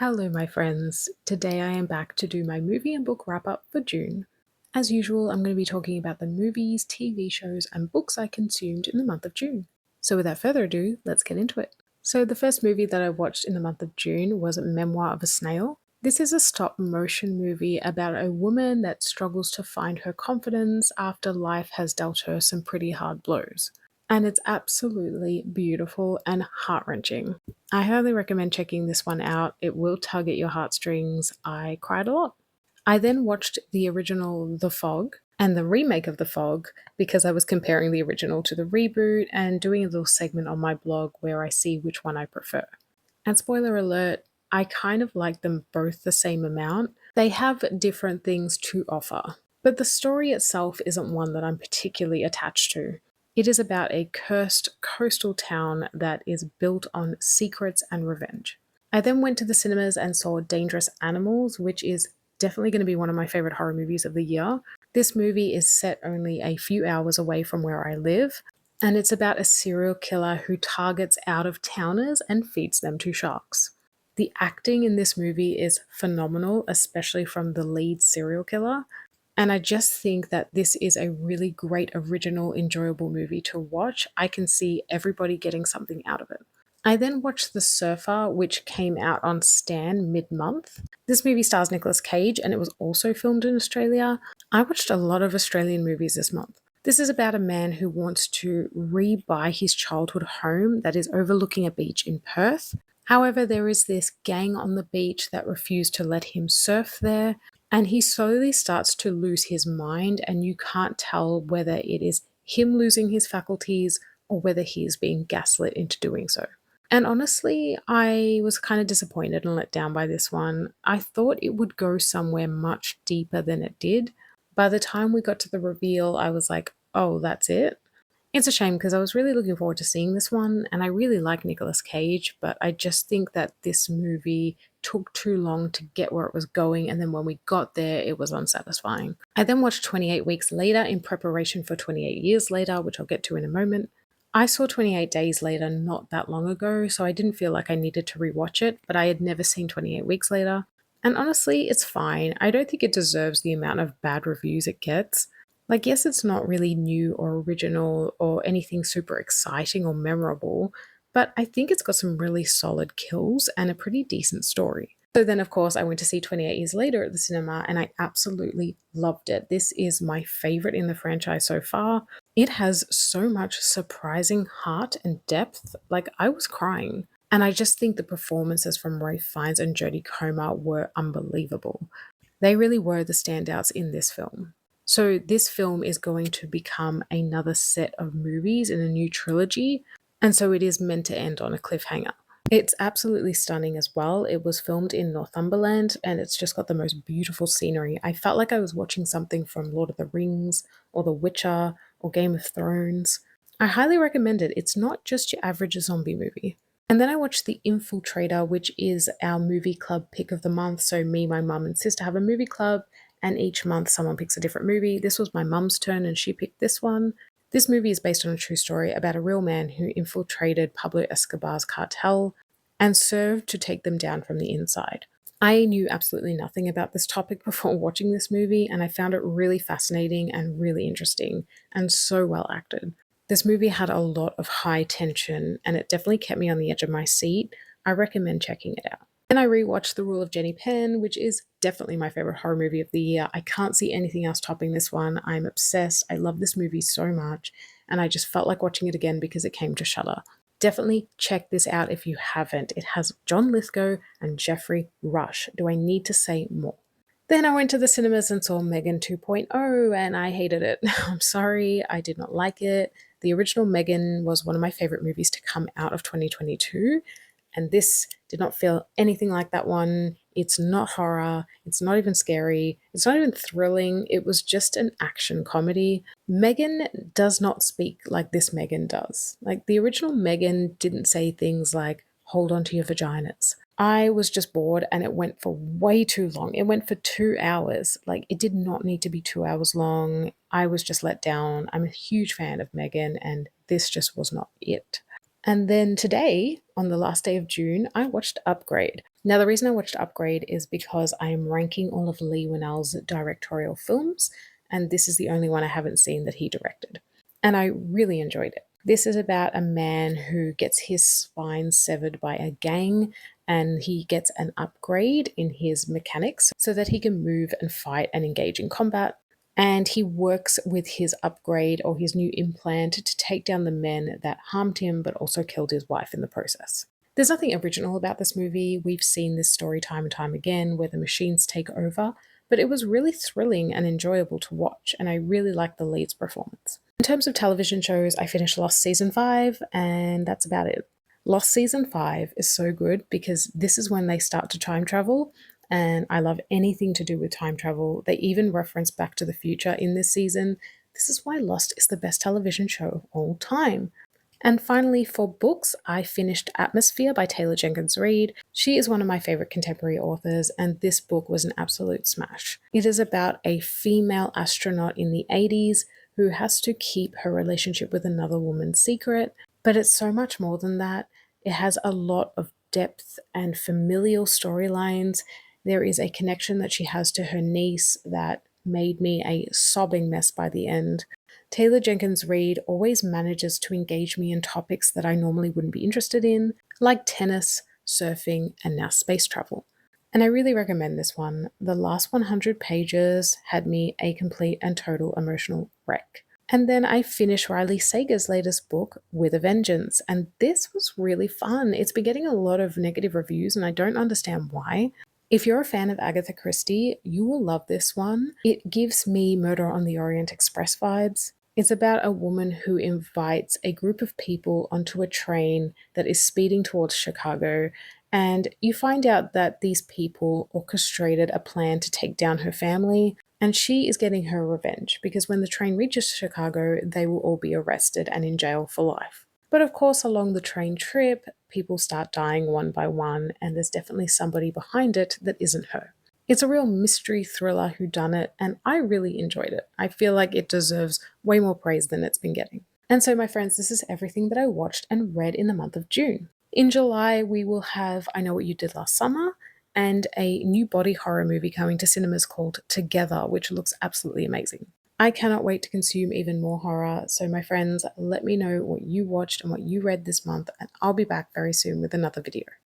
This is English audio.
Hello, my friends. Today I am back to do my movie and book wrap up for June. As usual, I'm going to be talking about the movies, TV shows, and books I consumed in the month of June. So, without further ado, let's get into it. So, the first movie that I watched in the month of June was Memoir of a Snail. This is a stop motion movie about a woman that struggles to find her confidence after life has dealt her some pretty hard blows. And it's absolutely beautiful and heart wrenching. I highly recommend checking this one out. It will tug at your heartstrings. I cried a lot. I then watched the original The Fog and the remake of The Fog because I was comparing the original to the reboot and doing a little segment on my blog where I see which one I prefer. And spoiler alert, I kind of like them both the same amount. They have different things to offer, but the story itself isn't one that I'm particularly attached to. It is about a cursed coastal town that is built on secrets and revenge. I then went to the cinemas and saw Dangerous Animals, which is definitely going to be one of my favorite horror movies of the year. This movie is set only a few hours away from where I live, and it's about a serial killer who targets out of towners and feeds them to sharks. The acting in this movie is phenomenal, especially from the lead serial killer. And I just think that this is a really great, original, enjoyable movie to watch. I can see everybody getting something out of it. I then watched The Surfer, which came out on Stan mid month. This movie stars Nicolas Cage and it was also filmed in Australia. I watched a lot of Australian movies this month. This is about a man who wants to re-buy his childhood home that is overlooking a beach in Perth. However, there is this gang on the beach that refuse to let him surf there, and he slowly starts to lose his mind, and you can't tell whether it is him losing his faculties or whether he is being gaslit into doing so. And honestly, I was kind of disappointed and let down by this one. I thought it would go somewhere much deeper than it did. By the time we got to the reveal, I was like, oh, that's it. It's a shame because I was really looking forward to seeing this one, and I really like Nicolas Cage, but I just think that this movie took too long to get where it was going, and then when we got there, it was unsatisfying. I then watched 28 Weeks Later in preparation for 28 Years Later, which I'll get to in a moment. I saw 28 Days Later not that long ago, so I didn't feel like I needed to rewatch it, but I had never seen 28 Weeks Later. And honestly, it's fine. I don't think it deserves the amount of bad reviews it gets. Like, yes, it's not really new or original or anything super exciting or memorable, but I think it's got some really solid kills and a pretty decent story. So then, of course, I went to see 28 Years Later at the cinema and I absolutely loved it. This is my favorite in the franchise so far. It has so much surprising heart and depth. Like, I was crying. And I just think the performances from Ralph Fiennes and Jodie Comer were unbelievable. They really were the standouts in this film. So, this film is going to become another set of movies in a new trilogy, and so it is meant to end on a cliffhanger. It's absolutely stunning as well. It was filmed in Northumberland and it's just got the most beautiful scenery. I felt like I was watching something from Lord of the Rings or The Witcher or Game of Thrones. I highly recommend it. It's not just your average zombie movie. And then I watched The Infiltrator, which is our movie club pick of the month. So, me, my mum, and sister have a movie club, and each month someone picks a different movie. This was my mum's turn, and she picked this one. This movie is based on a true story about a real man who infiltrated Pablo Escobar's cartel and served to take them down from the inside. I knew absolutely nothing about this topic before watching this movie, and I found it really fascinating and really interesting and so well acted. This movie had a lot of high tension and it definitely kept me on the edge of my seat. I recommend checking it out. And I rewatched The Rule of Jenny Penn, which is definitely my favorite horror movie of the year. I can't see anything else topping this one. I'm obsessed. I love this movie so much, and I just felt like watching it again because it came to Shudder. Definitely check this out if you haven't. It has John Lithgow and Jeffrey Rush. Do I need to say more? Then I went to the cinemas and saw Megan 2.0 and I hated it. I'm sorry, I did not like it. The original Megan was one of my favorite movies to come out of 2022, and this did not feel anything like that one. It's not horror, it's not even scary, it's not even thrilling. It was just an action comedy. Megan does not speak like this Megan does. Like, the original Megan didn't say things like, hold on to your vaginas. I was just bored and it went for way too long. It went for 2 hours. Like, it did not need to be 2 hours long. I was just let down. I'm a huge fan of Megan and this just was not it. And then today, on the last day of June, I watched Upgrade. Now, the reason I watched Upgrade is because I am ranking all of Leigh Whannell's directorial films, and this is the only one I haven't seen that he directed. And I really enjoyed it. This is about a man who gets his spine severed by a gang, and he gets an upgrade in his mechanics so that he can move and fight and engage in combat. And he works with his upgrade or his new implant to take down the men that harmed him but also killed his wife in the process. There's nothing original about this movie. We've seen this story time and time again where the machines take over, but it was really thrilling and enjoyable to watch, and I really liked the lead's performance. In terms of television shows, I finished Lost Season 5, and that's about it. Lost Season 5 is so good because this is when they start to time travel, and I love anything to do with time travel. They even reference Back to the Future in this season. This is why Lost is the best television show of all time. And finally, for books, I finished Atmosphere by Taylor Jenkins Reid. She is one of my favorite contemporary authors, and this book was an absolute smash. It is about a female astronaut in the 80s who has to keep her relationship with another woman secret, but it's so much more than that. It has a lot of depth and familial storylines. There is a connection that she has to her niece that made me a sobbing mess by the end. Taylor Jenkins Reid always manages to engage me in topics that I normally wouldn't be interested in, like tennis, surfing, and now space travel. And I really recommend this one. The last 100 pages had me a complete and total emotional wreck. And then I finished Riley Sager's latest book, With a Vengeance, and this was really fun. It's been getting a lot of negative reviews, and I don't understand why. If you're a fan of Agatha Christie, you will love this one. It gives me Murder on the Orient Express vibes. It's about a woman who invites a group of people onto a train that is speeding towards Chicago, and you find out that these people orchestrated a plan to take down her family, and she is getting her revenge because when the train reaches Chicago, they will all be arrested and in jail for life. But of course, along the train trip, people start dying one by one, and there's definitely somebody behind it that isn't her. It's a real mystery thriller whodunit, and I really enjoyed it. I feel like it deserves way more praise than it's been getting. And so, my friends, this is everything that I watched and read in the month of June. In July, we will have I Know What You Did Last Summer and a new body horror movie coming to cinemas called Together, which looks absolutely amazing. I cannot wait to consume even more horror. So, my friends, let me know what you watched and what you read this month, and I'll be back very soon with another video.